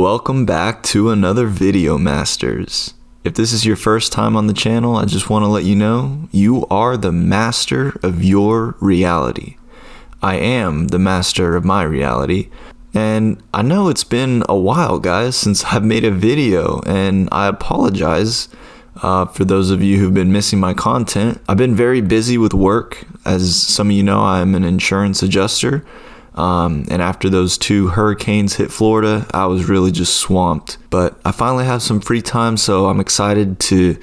Welcome back to another video, Masters. If this is your first time on the channel, I just want to let you know you are the master of your reality. I am the master of my reality. And I know it's been a while, guys, since I've made a video, and I apologize for those of you who've been missing my content. I've been very busy with work. As some of you know, I'm an insurance adjuster. And after those 2 hurricanes hit Florida, I was really just swamped. But I finally have some free time, so I'm excited to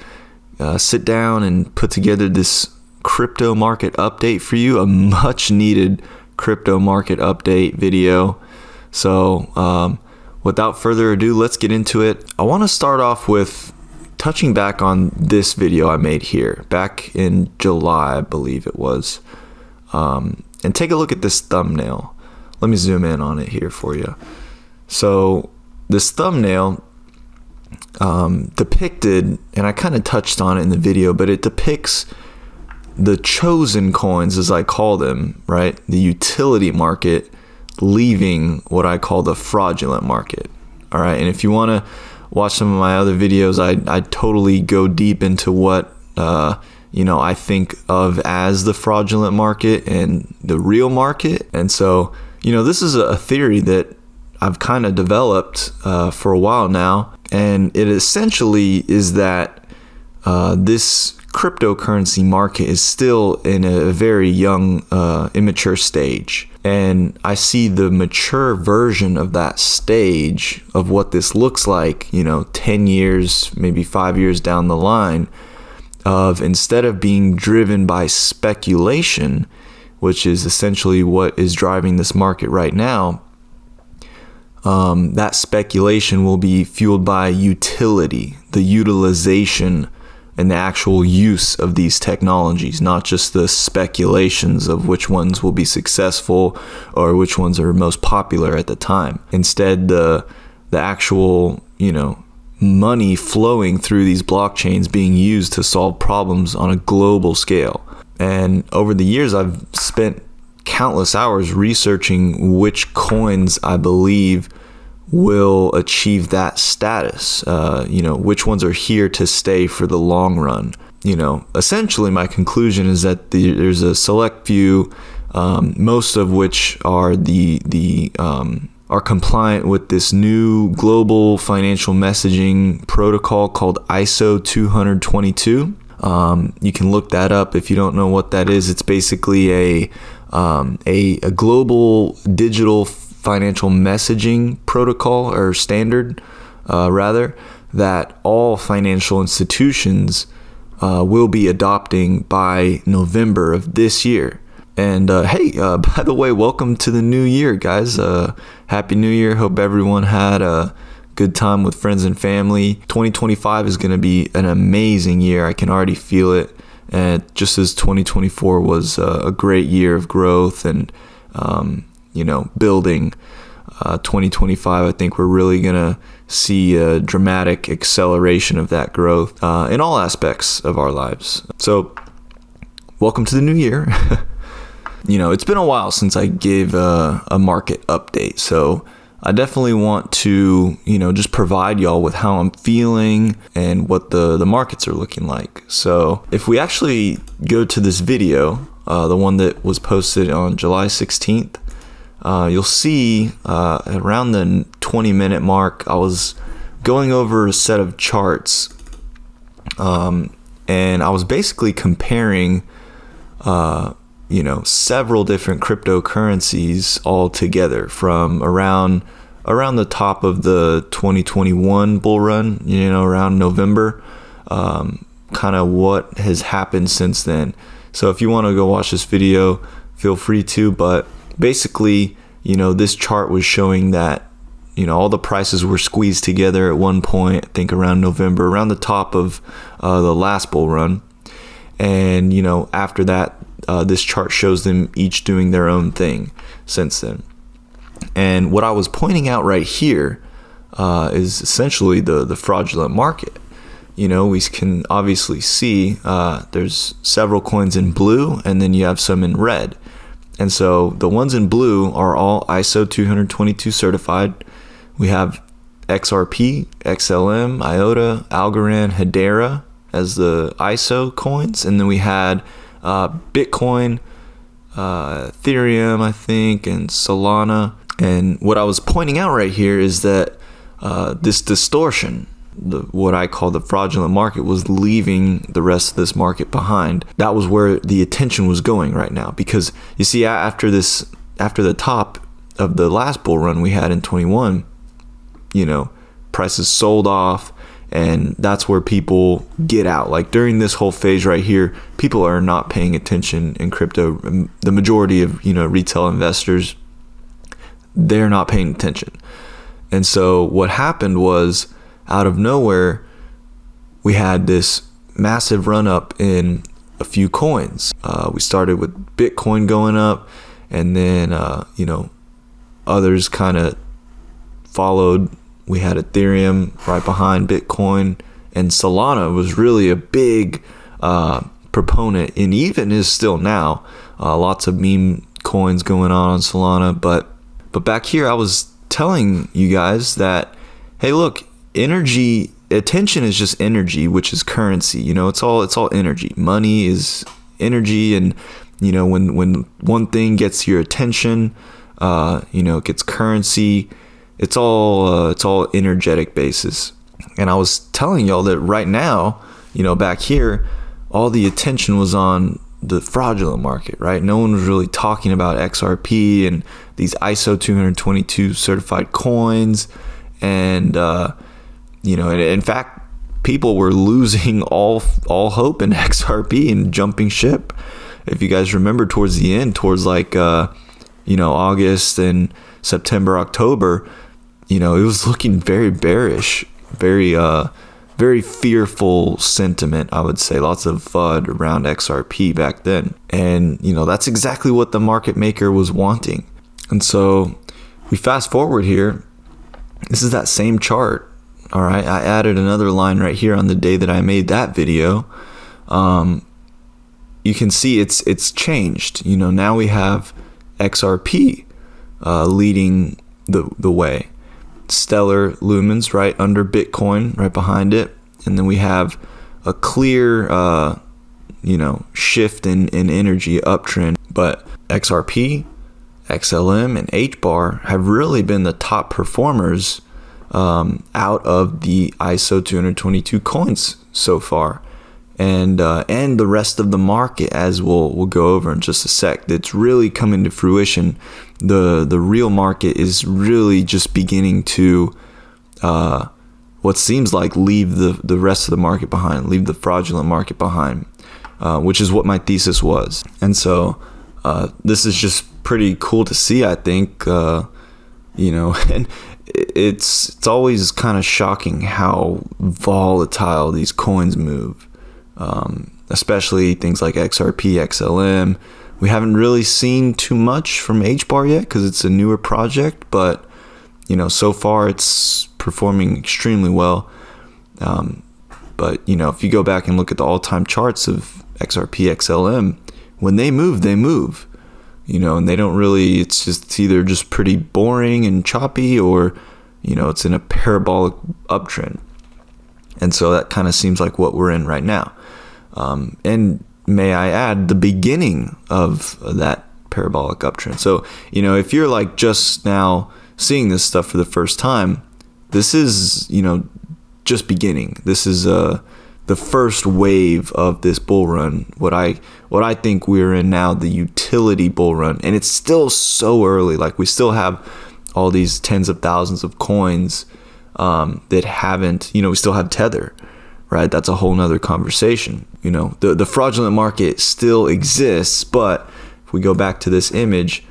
sit down and put together this crypto market update for you, a much needed crypto market update video. So without further ado, let's get into it. I want to start off with touching back on this video I made here back in July, I believe it was. And take a look at this thumbnail. Let me zoom in on it here for you. So this thumbnail depicted, and I kind of touched on it in the video, but it depicts the chosen coins, as I call them, right? The utility market leaving what I call the fraudulent market. All right. And if you want to watch some of my other videos, I totally go deep into what, I think of as the fraudulent market and the real market. And so, this is a theory that I've kind of developed for a while now. And it essentially is that this cryptocurrency market is still in a very young, immature stage. And I see the mature version of that stage of what this looks like, 10 years, maybe 5 years down the line, of instead of being driven by speculation, which is essentially what is driving this market right now, that speculation will be fueled by utility, the utilization and the actual use of these technologies, not just the speculations of which ones will be successful or which ones are most popular at the time. Instead, the actual, money flowing through these blockchains being used to solve problems on a global scale. And over the years, I've spent countless hours researching which coins I believe will achieve that status, which ones are here to stay for the long run. Essentially my conclusion is that there's a select few, most of which are are compliant with this new global financial messaging protocol called ISO 222. You can look that up if you don't know what that is. It's basically a global digital financial messaging protocol or standard, that all financial institutions will be adopting by November of this year. And by the way, welcome to the new year, guys. Happy New Year. Hope everyone had a good time with friends and family. 2025 is going to be an amazing year. I can already feel it. And just as 2024 was a great year of growth and, building, 2025, I think we're really going to see a dramatic acceleration of that growth in all aspects of our lives. So welcome to the new year. It's been a while since I gave a market update. So I definitely want to, just provide y'all with how I'm feeling and what the markets are looking like. So if we actually go to this video, the one that was posted on July 16th, you'll see around the 20-minute mark, I was going over a set of charts, and I was basically comparing, several different cryptocurrencies all together from around the top of the 2021 bull run, around November, kind of what has happened since then. So if you want to go watch this video, feel free to, but basically, this chart was showing that, all the prices were squeezed together at one point, I think around November, around the top of the last bull run. And, after that, this chart shows them each doing their own thing since then. And what I was pointing out right here is essentially the fraudulent market. We can obviously see there's several coins in blue, and then you have some in red. And so the ones in blue are all ISO 222 certified. We have XRP, XLM, IOTA, Algorand, Hedera as the ISO coins. And then we had Bitcoin, Ethereum, I think, and Solana. And what I was pointing out right here is that this distortion, what I call the fraudulent market, was leaving the rest of this market behind. That was where the attention was going right now, because you see, after the top of the last bull run we had in 21, prices sold off, and that's where people get out. Like during this whole phase right here, people are not paying attention in crypto. The majority of retail investors, they're not paying attention. And so what happened was, out of nowhere, we had this massive run up in a few coins. We started with Bitcoin going up, and then others kind of followed. We had Ethereum right behind Bitcoin, and Solana was really a big proponent, and even is still now. Lots of meme coins going on Solana, but back here I was telling you guys that, hey, look, attention is just energy, which is currency. It's all energy. Money is energy, and when one thing gets your attention, it gets currency. It's all energetic basis. And I was telling y'all that right now, back here, all the attention was on the fraudulent market, right? No one was really talking about XRP and these ISO 222 certified coins, and in fact, people were losing all hope in XRP and jumping ship. If you guys remember, towards the end, towards August and September, October, it was looking very bearish, very fearful sentiment, I would say. Lots of FUD around XRP back then. And, that's exactly what the market maker was wanting. And so we fast forward here. This is that same chart. All right. I added another line right here on the day that I made that video. You can see it's changed. Now we have XRP leading the way. Stellar lumens right under Bitcoin, right behind it, and then we have a clear shift in energy uptrend. But XRP, XLM, and HBAR have really been the top performers out of the ISO 222 coins so far, and the rest of the market, as we'll go over in just a sec. It's really coming to fruition. The real market is really just beginning to what seems like leave the rest of the market behind, leave the fraudulent market behind, which is what my thesis was. And so this is just pretty cool to see, I think. And it's always kind of shocking how volatile these coins move, especially things like XRP, XLM. We haven't really seen too much from HBAR yet because it's a newer project, but so far it's performing extremely well. But if you go back and look at the all-time charts of XRP, XLM, when they move, and they don't really. It's either just pretty boring and choppy, or it's in a parabolic uptrend. And so that kind of seems like what we're in right now. And may I add, the beginning of that parabolic uptrend. So, if you're like just now seeing this stuff for the first time, this is, just beginning. This is the first wave of this bull run. What I think we're in now, the utility bull run. And it's still so early. Like, we still have all these tens of thousands of coins that haven't, we still have Tether. Right, that's a whole nother conversation. The fraudulent market still exists, but if we go back to this image,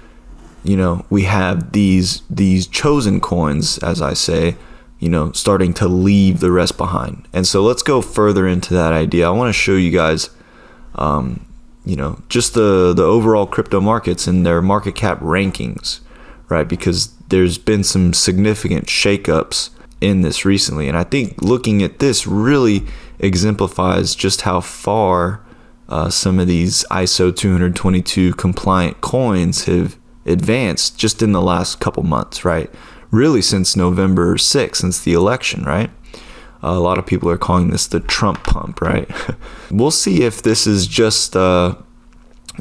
we have these chosen coins, as I say, starting to leave the rest behind. And so let's go further into that idea. I want to show you guys, just the overall crypto markets and their market cap rankings, right? Because there's been some significant shakeups in this recently, and I think looking at this really exemplifies just how far some of these ISO 222 compliant coins have advanced just in the last couple months, right? really since November 6th, since the election, right? A lot of people are calling this the Trump pump, right? We'll see if this is just a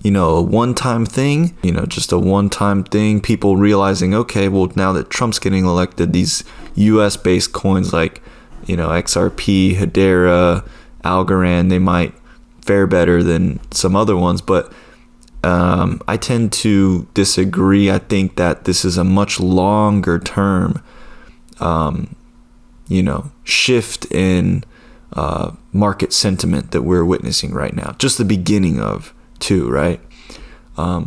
one-time thing, just a one-time thing. People realizing, okay, well, now that Trump's getting elected, these US-based coins like, XRP, Hedera, Algorand, they might fare better than some other ones. But I tend to disagree. I think that this is a much longer term shift in market sentiment that we're witnessing right now. Just the beginning of two, right?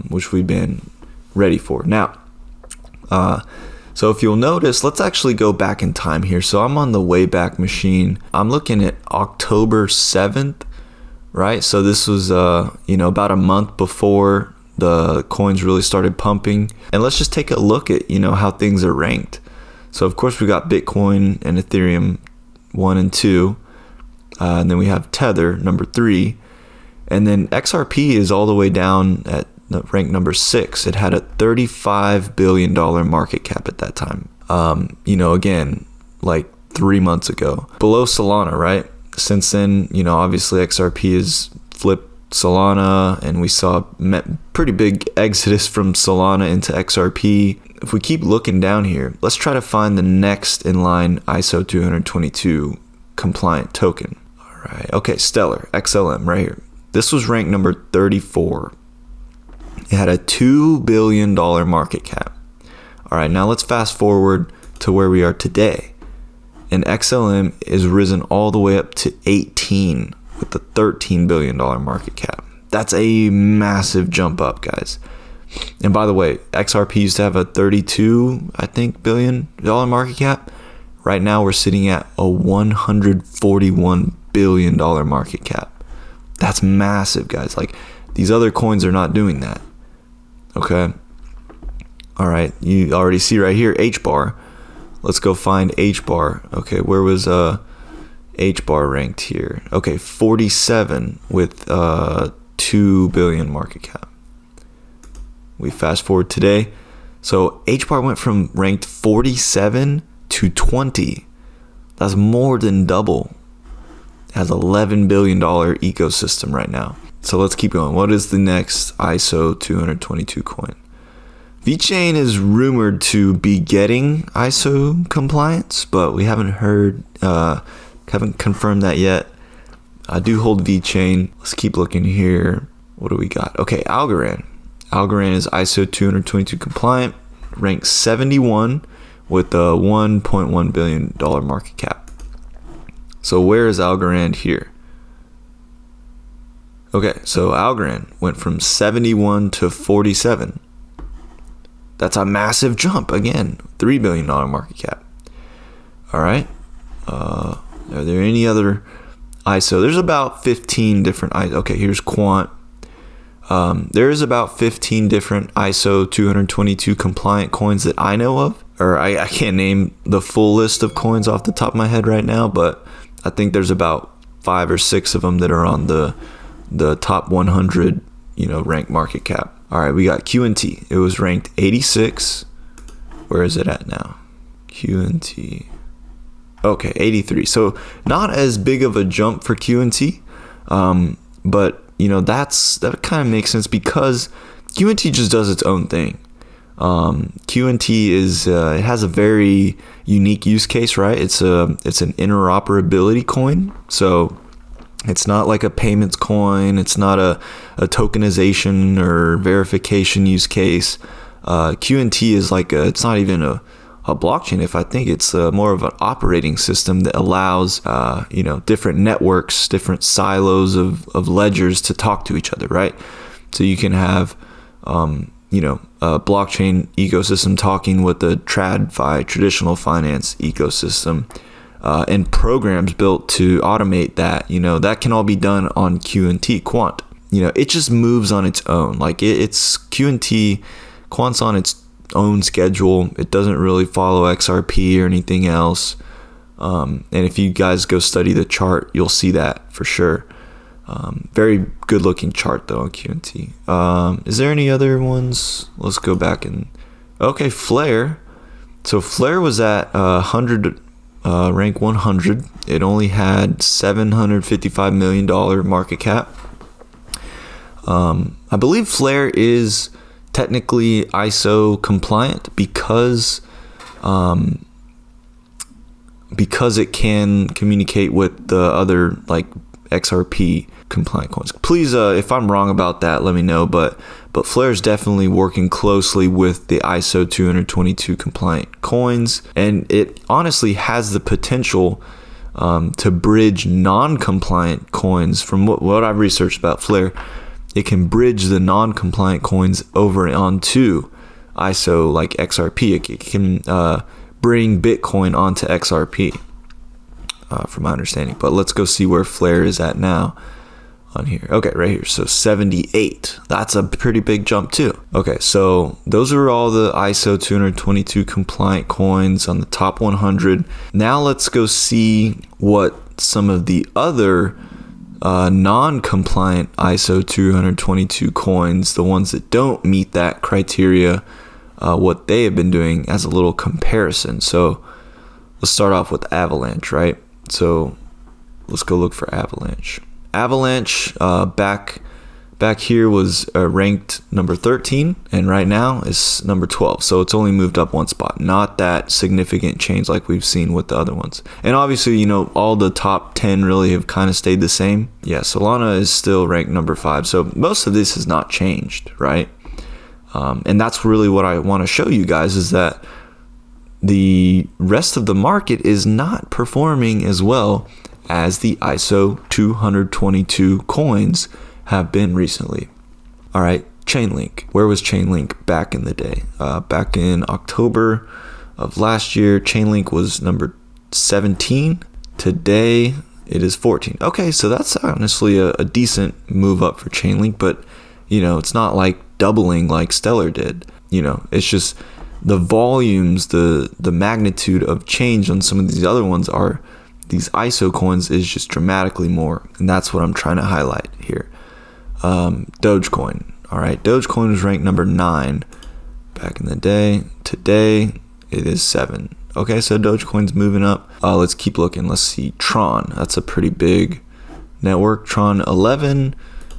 Which we've been ready for. Now, so if you'll notice, let's actually go back in time here. So I'm on the Wayback Machine. I'm looking at October 7th, right? So this was, about a month before the coins really started pumping. And let's just take a look at, how things are ranked. So of course we got Bitcoin and Ethereum 1 and 2. And then we have Tether number 3. And then XRP is all the way down at rank number 6. It had a $35 billion market cap at that time. Again, like 3 months ago. Below Solana, right? Since then, obviously XRP has flipped Solana, and we saw pretty big exodus from Solana into XRP. If we keep looking down here, let's try to find the next in line ISO 222 compliant token. All right. Okay, Stellar, XLM right here. This was ranked number 34. It had a $2 billion market cap. All right, now let's fast forward to where we are today. And XLM is risen all the way up to 18 with a $13 billion market cap. That's a massive jump up, guys. And by the way, XRP used to have a $32 billion market cap. Right now we're sitting at a $141 billion market cap. That's massive, guys. Like, these other coins are not doing that. Okay. All right. You already see right here, HBAR. Let's go find HBAR. Okay. Where was HBAR ranked here? Okay. 47 with 2 billion market cap. We fast forward today. So HBAR went from ranked 47 to 20. That's more than double. It has $11 billion ecosystem right now. So let's keep going. What is the next ISO 222 coin? VChain is rumored to be getting ISO compliance, but we haven't haven't confirmed that yet. I do hold VChain. Let's keep looking here. What do we got? Okay, Algorand. Algorand is ISO 222 compliant, ranked 71 with a $1.1 billion market cap. So where is Algorand here? Okay, so Algorand went from 71 to 47. That's a massive jump. Again, $3 billion market cap. All right. Are there any other ISO? There's about 15 different ISO. Okay, here's Quant. There is about 15 different ISO 222 compliant coins that I know of. Or I can't name the full list of coins off the top of my head right now, but I think there's about 5 or 6 of them that are on the top 100, ranked market cap. All right, we got QNT. It was ranked 86. Where is it at now? QNT. Okay, 83. So not as big of a jump for QNT, but that kind of makes sense because QNT just does its own thing. QNT is it has a very unique use case, right? It's an interoperability coin, so it's not like a payments coin. It's not a tokenization or verification use case. QNT is it's not even a blockchain. If I think it's more of an operating system that allows different networks, different silos of ledgers to talk to each other, right? So you can have a blockchain ecosystem talking with the TradFi, traditional finance ecosystem, and programs built to automate that. That can all be done on QNT, Quant. It just moves on its own. It's QNT, Quant's on its own schedule. It doesn't really follow XRP or anything else. And if you guys go study the chart, you'll see that for sure. Very good looking chart though on QNT. Is there any other ones? Let's go back okay, Flare. So Flare was at 100, rank 100. It only had $755 million market cap. I believe Flare is technically ISO compliant because it can communicate with the other like XRP compliant coins. Please, if I'm wrong about that, let me know. But Flare is definitely working closely with the ISO 222 compliant coins, and it honestly has the potential to bridge non-compliant coins. From what I've researched about Flare, it can bridge the non-compliant coins over onto ISO like XRP. It can bring Bitcoin onto XRP, from my understanding. But let's go see where Flare is at now on here. Okay, right here. So 78. That's a pretty big jump too. Okay, so those are all the ISO 222 compliant coins on the top 100. Now let's go see what some of the other non-compliant ISO 222 coins, the ones that don't meet that criteria, what they have been doing as a little comparison. So let's start off with Avalanche, right? So let's go look for Avalanche. Avalanche back here was ranked number 13, and right now is number 12. So it's only moved up one spot. Not that significant change like we've seen with the other ones. And obviously, you know, all the top 10 really have kind of stayed the same. Yeah, Solana is still ranked number 5. So most of this has not changed, right? And that's really what I want to show you guys, is that the rest of the market is not performing as well as the ISO 222 coins have been recently. All right, Chainlink. Where was Chainlink back in the day? Back in October of last year, Chainlink was number 17. Today, it is 14. Okay, so that's honestly a decent move up for Chainlink, but, you know, it's not like doubling like Stellar did. You know, it's just the volumes, the magnitude of change on some of these other ones are, these ISO coins is just dramatically more. And that's what I'm trying to highlight here. Dogecoin. All right, Dogecoin was ranked number 9 back in the day. Today, it is 7. Okay, so Dogecoin's moving up. Let's keep looking. Let's see. Tron. That's a pretty big network. Tron 11.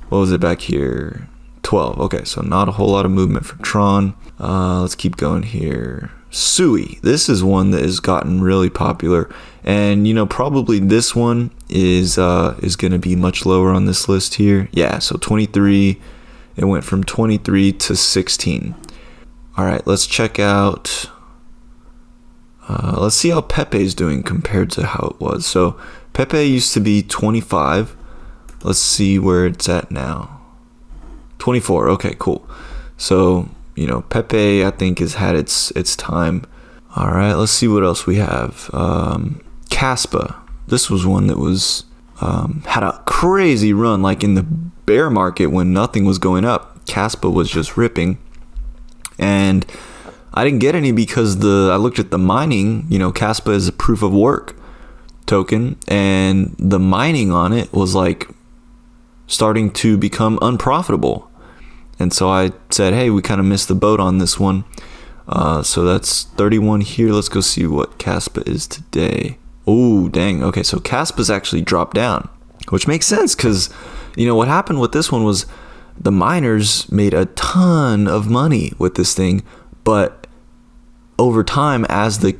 What was it back here? 12. Okay, so not a whole lot of movement for Tron. Let's keep going here. Sui. This is one that has gotten really popular, and you know, probably this one is going to be much lower on this list here. Yeah, so 23. It went from 23 to 16. All right, let's check out. Let's see how Pepe's doing compared to how it was. So Pepe used to be 25. Let's see where it's at now. 24. Okay, cool. So, you know, Pepe, I think, has had its time. All right, let's see what else we have. Caspa. This was one that was had a crazy run, like in the bear market when nothing was going up. Caspa was just ripping, and I didn't get any because I looked at the mining. You know, Caspa is a proof of work token, and the mining on it was like starting to become unprofitable. And so I said, hey, we kind of missed the boat on this one. So that's 31 here. Let's go see what Caspa is today. Oh, dang. Okay, so Caspa's actually dropped down, which makes sense because, you know, what happened with this one was the miners made a ton of money with this thing. But over time, as the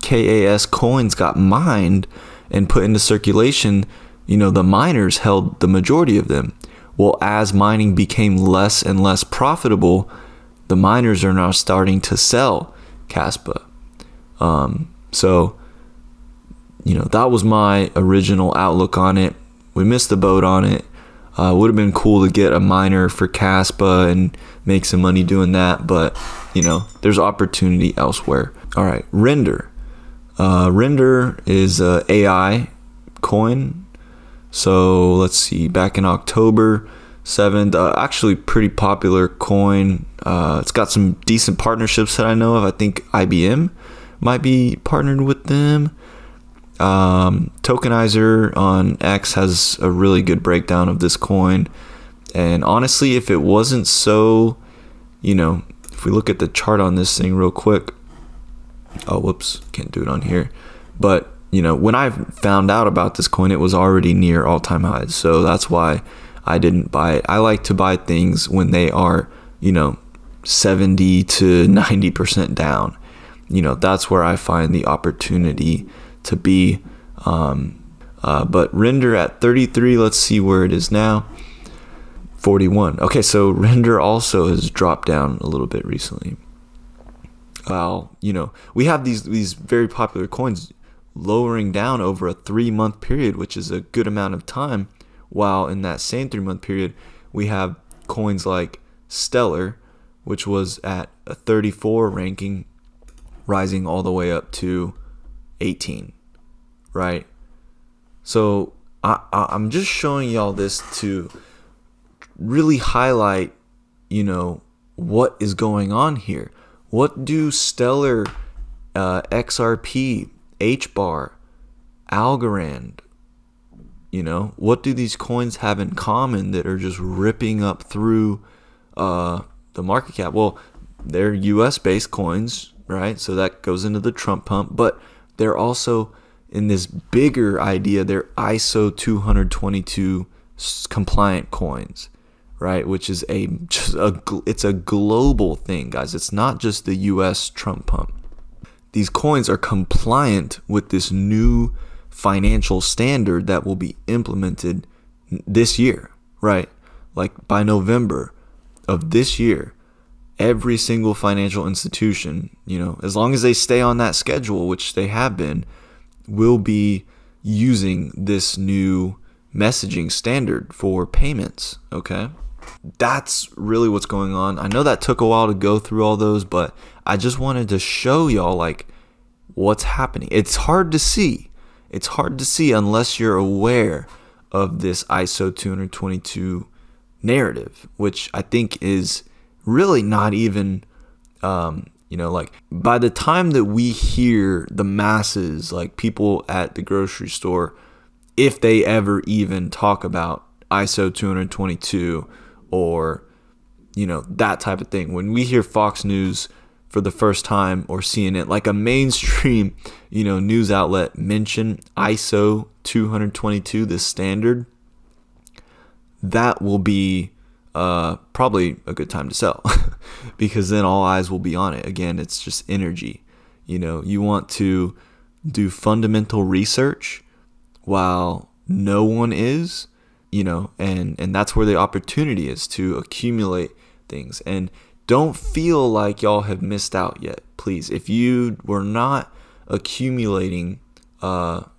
KAS coins got mined and put into circulation, you know, the miners held the majority of them. Well, as mining became less and less profitable, the miners are now starting to sell Caspa. So, you know, that was my original outlook on it. We missed the boat on it. Would have been cool to get a miner for Caspa and make some money doing that, but, you know, there's opportunity elsewhere. All right, Render. Render is a AI coin. So let's see, back in October 7th, actually pretty popular coin. It's got some decent partnerships that I know of. I think IBM might be partnered with them. Tokenizer on X has a really good breakdown of this coin. And honestly, if it wasn't so, you know, if we look at the chart on this thing real quick, Oh, whoops, can't do it on here. But, when I found out about this coin, it was already near all-time highs. So that's why I didn't buy it. I like to buy things when they are, 70 to 90% down. That's where I find the opportunity to be. But render at 33, let's see where it is now. 41. Okay, so render also has dropped down a little bit recently. Well, we have these very popular coins lowering down over a 3-month period, which is a good amount of time, while in that same 3-month period we have coins like Stellar, which was at a 34 ranking, rising all the way up to 18, right? So I'm just showing y'all this to really highlight, what is going on here. What do Stellar, XRP, HBAR, Algorand, what do these coins have in common that are just ripping up through the market cap? Well, they're US-based coins, right? So that goes into the Trump pump, but they're also in this bigger idea, they're ISO 222 compliant coins, right? Which is it's a global thing, guys. It's not just the US Trump pump. These coins are compliant with this new financial standard that will be implemented this year, right? Like by November of this year, every single financial institution, as long as they stay on that schedule, which they have been, will be using this new messaging standard for payments, okay? That's really what's going on. I know that took a while to go through all those, but I just wanted to show y'all like what's happening. It's hard to see. It's hard to see unless you're aware of this ISO 222 narrative, which I think is really not even, like by the time that we hear the masses, like people at the grocery store, if they ever even talk about ISO 222 or, that type of thing, when we hear Fox News for the first time or CNN, like a mainstream, news outlet mention ISO 222, the standard, that will be probably a good time to sell because then all eyes will be on it. Again, it's just energy. You want to do fundamental research while no one is, and that's where the opportunity is to accumulate things. And don't feel like y'all have missed out yet, please. If you were not accumulating,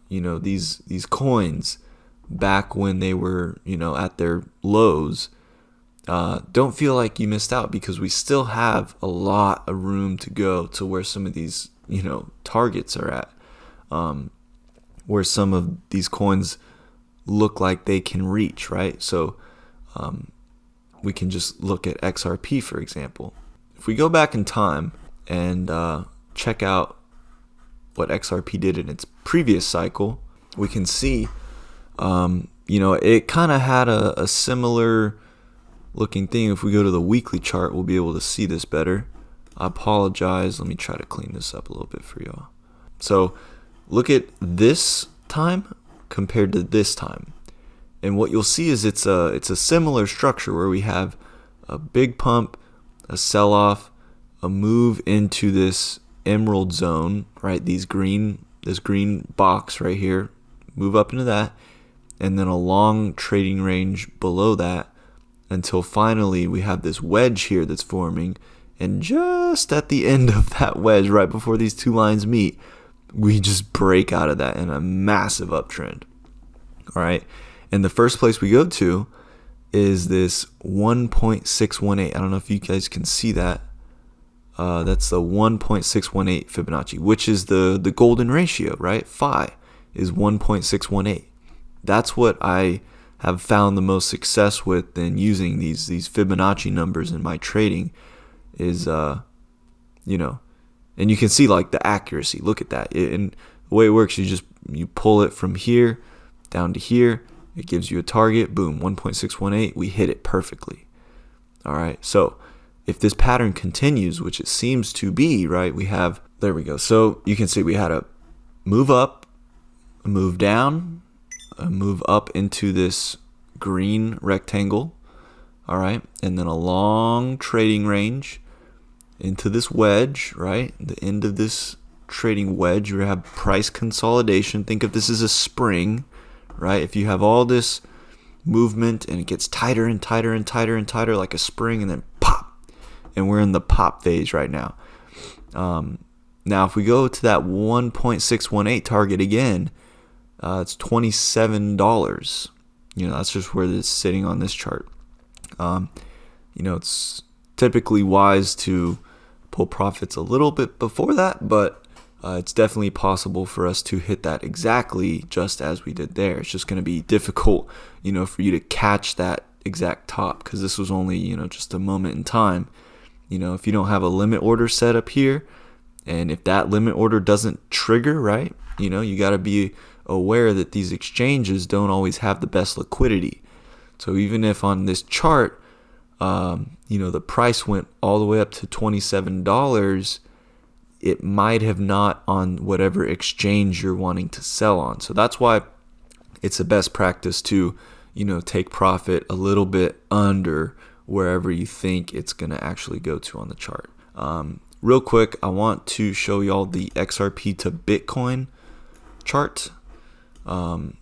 these coins back when they were, at their lows, don't feel like you missed out, because we still have a lot of room to go to where some of these, targets are at, where some of these coins look like they can reach, right? So we can just look at XRP, for example. If we go back in time and check out what XRP did in its previous cycle, we can see, it kind of had a similar looking thing. If we go to the weekly chart, we'll be able to see this better. I apologize. Let me try to clean this up a little bit for y'all. So look at this time compared to this time. And what you'll see is it's a similar structure where we have a big pump, a sell-off, a move into this emerald zone, right? This green box right here, move up into that, and then a long trading range below that until finally we have this wedge here that's forming. And just at the end of that wedge, right before these two lines meet, we just break out of that in a massive uptrend. All right. And the first place we go to is this 1.618. I don't know if you guys can see that. That's the 1.618 Fibonacci, which is the golden ratio, right? Phi is 1.618. That's what I have found the most success with in using these Fibonacci numbers in my trading is, and you can see like the accuracy. Look at that. And the way it works, you pull it from here down to here. It gives you a target. Boom, 1.618. We hit it perfectly. All right. So if this pattern continues, which it seems to be, right, there we go. So you can see we had a move up, a move down, a move up into this green rectangle, all right, and then a long trading range into this wedge, right, the end of this trading wedge. You have price consolidation. Think of this as a spring, right? If you have all this movement and it gets tighter and tighter and tighter and tighter like a spring, and then pop, and we're in the pop phase right now. Now if we go to that 1.618 target again, it's $27. That's just where it's sitting on this chart. It's typically wise to pull profits a little bit before that, but it's definitely possible for us to hit that exactly just as we did there. It's just going to be difficult, for you to catch that exact top, because this was only, just a moment in time. If you don't have a limit order set up here, and if that limit order doesn't trigger, right, you got to be aware that these exchanges don't always have the best liquidity. So even if on this chart, the price went all the way up to $27, it might have not on whatever exchange you're wanting to sell on. So that's why it's the best practice to, take profit a little bit under wherever you think it's going to actually go to on the chart. Real quick, I want to show y'all the XRP to Bitcoin chart.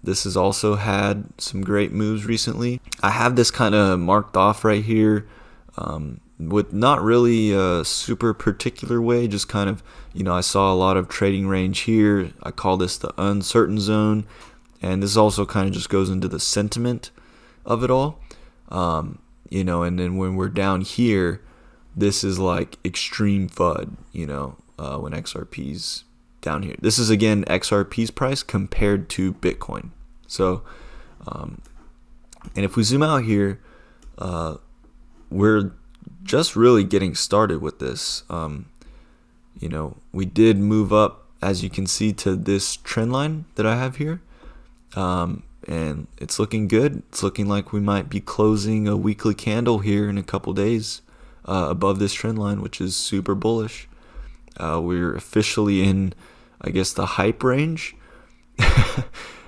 This has also had some great moves recently. I have this kind of marked off right here, with not really a super particular way, just kind of, I saw a lot of trading range here. I call this the uncertain zone, and this also kind of just goes into the sentiment of it all. And then when we're down here, this is like extreme FUD, when XRP's down here. This is again XRP's price compared to Bitcoin. So, and if we zoom out here, we're just really getting started with this. We did move up, as you can see, to this trend line that I have here, and it's looking good. It's looking like we might be closing a weekly candle here in a couple days above this trend line, which is super bullish. We're officially in, I guess, the hype range,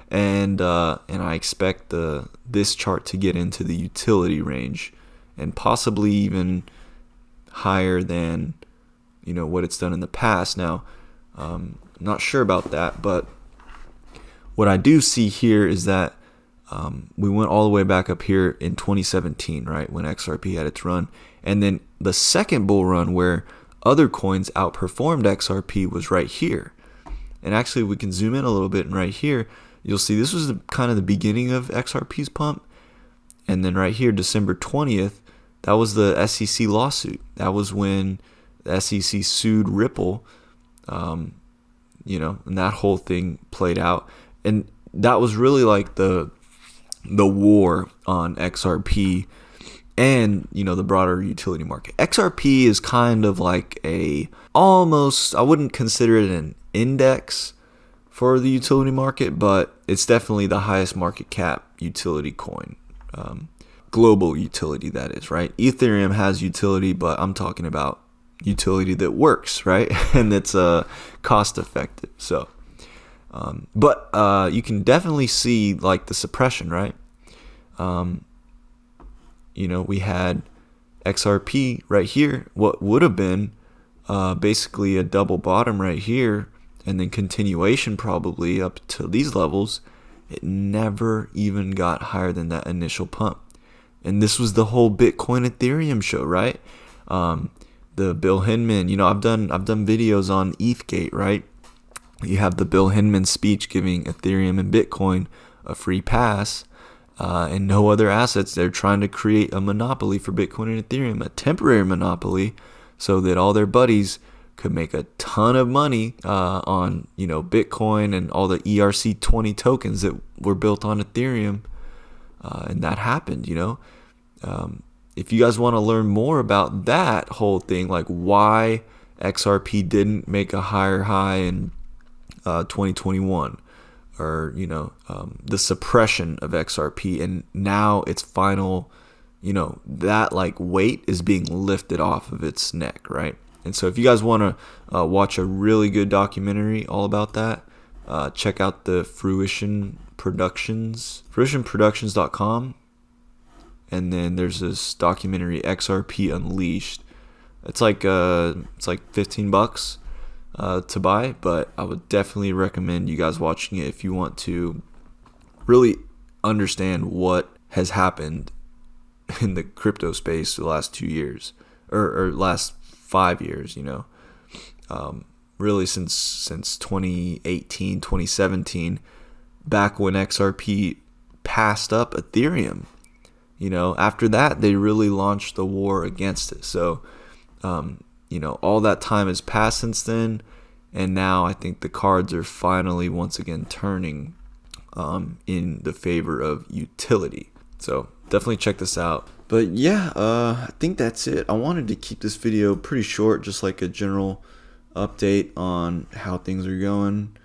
and I expect this chart to get into the utility range, and possibly even higher than what it's done in the past. Now, I'm not sure about that, but what I do see here is that we went all the way back up here in 2017, right, when XRP had its run, and then the second bull run where other coins outperformed XRP was right here. And actually, we can zoom in a little bit, and right here, you'll see this was kind of the beginning of XRP's pump. And then right here, December 20th, that was the SEC lawsuit. That was when the SEC sued Ripple, and that whole thing played out. And that was really like the war on XRP and, the broader utility market. XRP is kind of like almost, I wouldn't consider it an index for the utility market, but it's definitely the highest market cap utility coin. Global utility, that is, right? Ethereum has utility, but I'm talking about utility that works, right? And that's cost effective. So, but you can definitely see like the suppression, right? We had XRP right here, what would have been basically a double bottom right here, and then continuation probably up to these levels. It never even got higher than that initial pump. And this was the whole Bitcoin Ethereum show, right? The Bill Hinman, I've done videos on ETHgate, right? You have the Bill Hinman speech giving Ethereum and Bitcoin a free pass, and no other assets. They're trying to create a monopoly for Bitcoin and Ethereum, a temporary monopoly, so that all their buddies could make a ton of money on Bitcoin and all the ERC20 tokens that were built on Ethereum, and that happened. If you guys want to learn more about that whole thing, like why XRP didn't make a higher high in 2021, or the suppression of XRP and now its final that like weight is being lifted off of its neck, right? And so if you guys want to watch a really good documentary all about that, check out the Fruition Productions, fruitionproductions.com. And then there's this documentary, XRP Unleashed. It's like $15 to buy, but I would definitely recommend you guys watching it if you want to really understand what has happened in the crypto space the last 2 years or last 5 years, really since 2018, 2017, back when XRP passed up Ethereum. After that, they really launched the war against it. So, all that time has passed since then, and now I think the cards are finally once again turning in the favor of utility. So definitely check this out. But yeah, I think that's it. I wanted to keep this video pretty short, just like a general update on how things are going.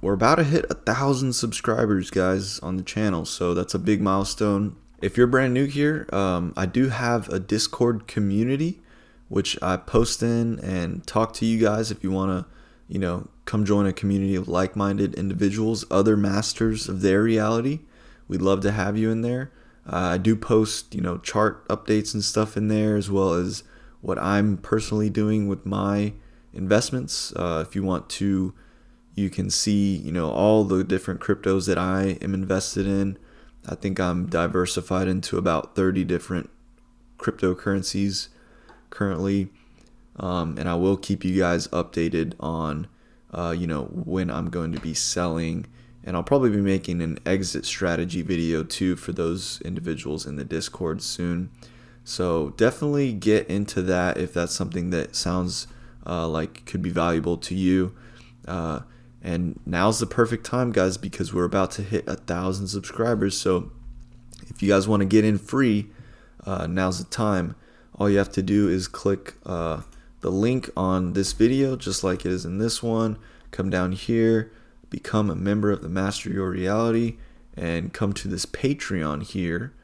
We're about to hit 1,000 subscribers, guys, on the channel, so that's a big milestone. If you're brand new here, I do have a Discord community, which I post in and talk to you guys if you want to, come join a community of like-minded individuals, other masters of their reality. We'd love to have you in there. I do post, chart updates and stuff in there, as well as what I'm personally doing with my investments. If you want to, you can see, all the different cryptos that I am invested in. I think I'm diversified into about 30 different cryptocurrencies currently. And I will keep you guys updated on, when I'm going to be selling. And I'll probably be making an exit strategy video too for those individuals in the Discord soon. So definitely get into that if that's something that sounds like could be valuable to you. And now's the perfect time, guys, because we're about to hit 1,000 subscribers. So if you guys want to get in free, now's the time. All you have to do is click the link on this video, just like it is in this one. Come down here, become a member of the Master Your Reality, and come to this Patreon here,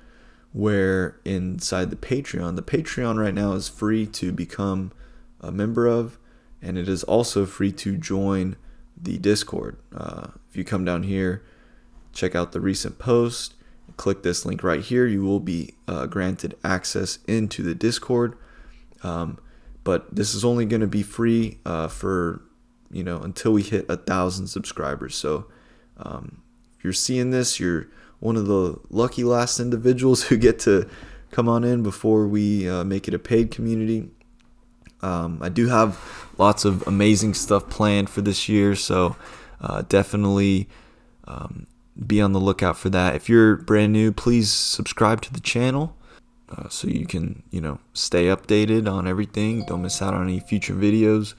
where inside the Patreon right now is free to become a member of, and it is also free to join the Discord. If you come down here, check out the recent post, click this link right here, you will be granted access into the Discord. But this is only going to be free for until we hit 1,000 subscribers. So if you're seeing this, you're one of the lucky last individuals who get to come on in before we make it a paid community. I do have lots of amazing stuff planned for this year, so definitely be on the lookout for that. If you're brand new, please subscribe to the channel so you can stay updated on everything. Don't miss out on any future videos.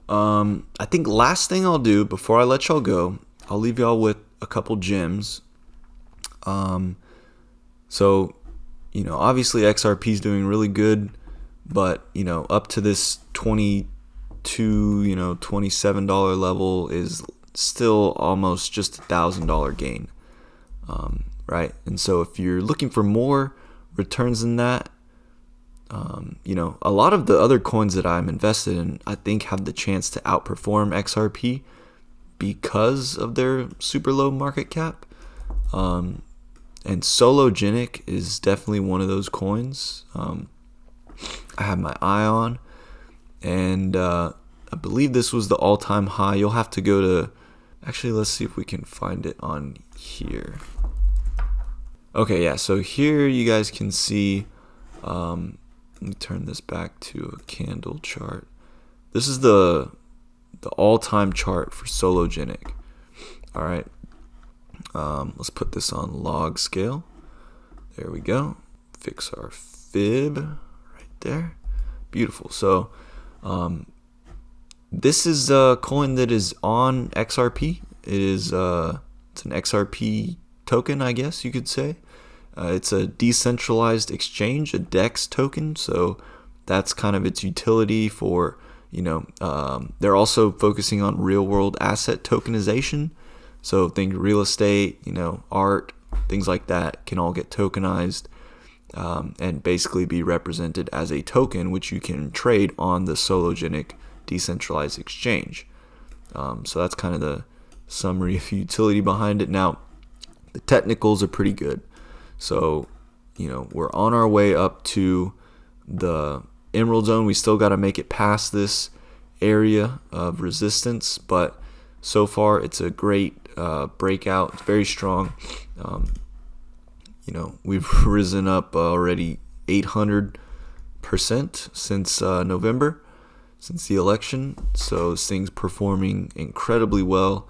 I think last thing I'll do before I let y'all go, I'll leave y'all with a couple gems. So obviously XRP is doing really good, but up to this $22, $27 level is still almost just $1,000 gain, right? And so if you're looking for more returns than that, a lot of the other coins that I'm invested in, I think, have the chance to outperform XRP because of their super low market cap. And SOLOgenic is definitely one of those coins I have my eye on. And I believe this was the all-time high. You'll have to go to... Actually, let's see if we can find it on here. Okay, yeah, so here you guys can see... let me turn this back to a candle chart. This is the all-time chart for SOLOgenic. All right. Let's put this on log scale. There we go. Fix our fib right there. Beautiful. So this is a coin that is on XRP. It is it's an XRP token, I guess you could say. It's a decentralized exchange, a DEX token. So that's kind of its utility for, they're also focusing on real world asset tokenization. So think real estate, art, things like that can all get tokenized. and basically be represented as a token which you can trade on the SOLOgenic decentralized exchange. So that's kind of the summary of utility behind it. Now, the technicals are pretty good. So, we're on our way up to the Emerald Zone. We still got to make it past this area of resistance, but so far it's a great breakout. It's very strong. We've risen up already 800% since November, since the election. So this thing's performing incredibly well,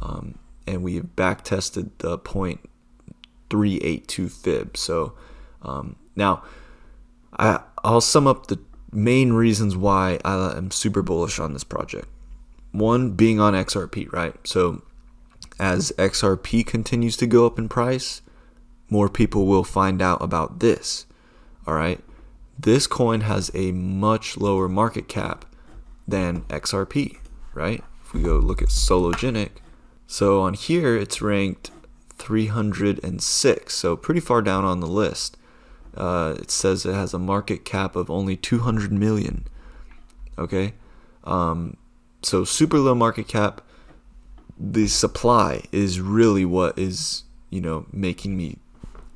and we have back tested the 0.382 fib. So now I'll sum up the main reasons why I am super bullish on this project. One, being on XRP, right? So as XRP continues to go up in price, more people will find out about this. All right. This coin has a much lower market cap than XRP, right? If we go look at SOLOgenic, so on here it's ranked 306, so pretty far down on the list. It says it has a market cap of only 200 million. Okay, so super low market cap. The supply is really what is making me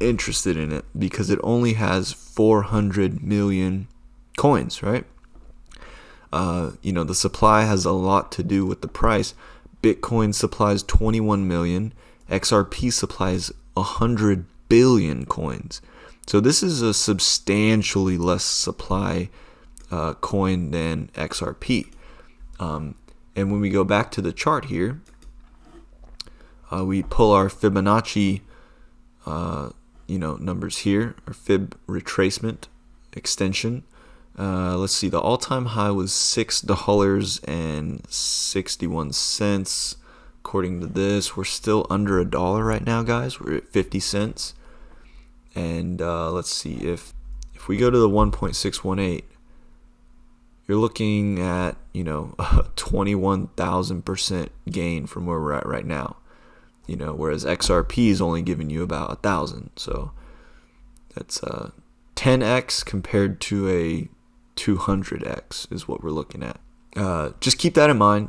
interested in it, because it only has 400 million coins, right? The supply has a lot to do with the price. Bitcoin supplies 21 million. XRP supplies 100 billion coins. So this is a substantially less supply coin than XRP. And when we go back to the chart here, we pull our Fibonacci numbers here, our fib retracement extension. Let's see, the all-time high was $6.61. According to this, we're still under $1 right now, guys. We're at 50 cents. And let's see, if we go to the 1.618, you're looking at a 21,000% gain from where we're at right now. Whereas XRP is only giving you about 1,000. So that's 10x compared to a 200x is what we're looking at. Just keep that in mind.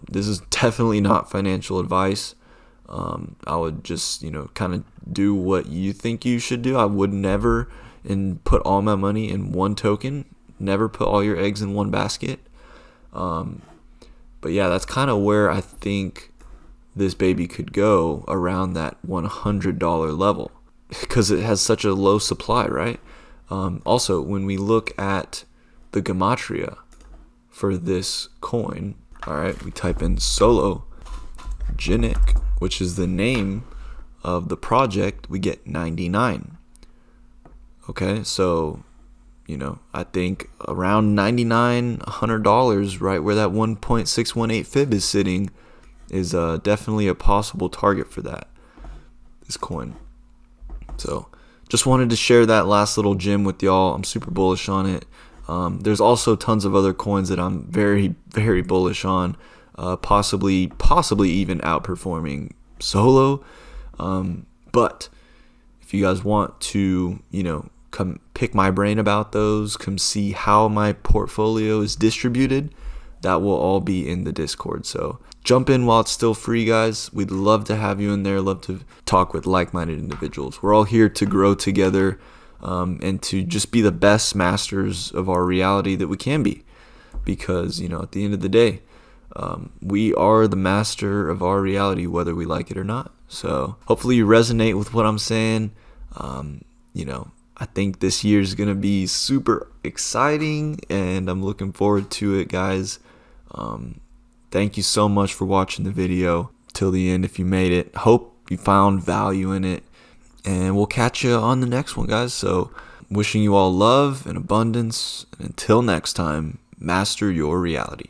This is definitely not financial advice. I would just kind of do what you think you should do. I would never put all my money in one token. Never put all your eggs in one basket. But yeah, that's kind of where I think this baby could go, around that $100 level, because it has such a low supply, right? Also, when we look at the gematria for this coin, all right, we type in SOLOgenic, which is the name of the project, we get 99. Okay, so I think around $99, $100, right where that 1.618 fib is sitting, is definitely a possible target for this coin. So just wanted to share that last little gem with y'all. I'm super bullish on it. There's also tons of other coins that I'm very, very bullish on, possibly even outperforming Solo. But if you guys want to, come pick my brain about those, come see how my portfolio is distributed, that will all be in the Discord. So jump in while it's still free, guys. We'd love to have you in there. Love to talk with like-minded individuals. We're all here to grow together, and to just be the best masters of our reality that we can be. Because, at the end of the day, we are the master of our reality, whether we like it or not. So hopefully you resonate with what I'm saying. I think this year is going to be super exciting, and I'm looking forward to it, guys. Thank you so much for watching the video till the end if you made it. Hope you found value in it, and we'll catch you on the next one, guys. So wishing you all love and abundance, and until next time, master your reality.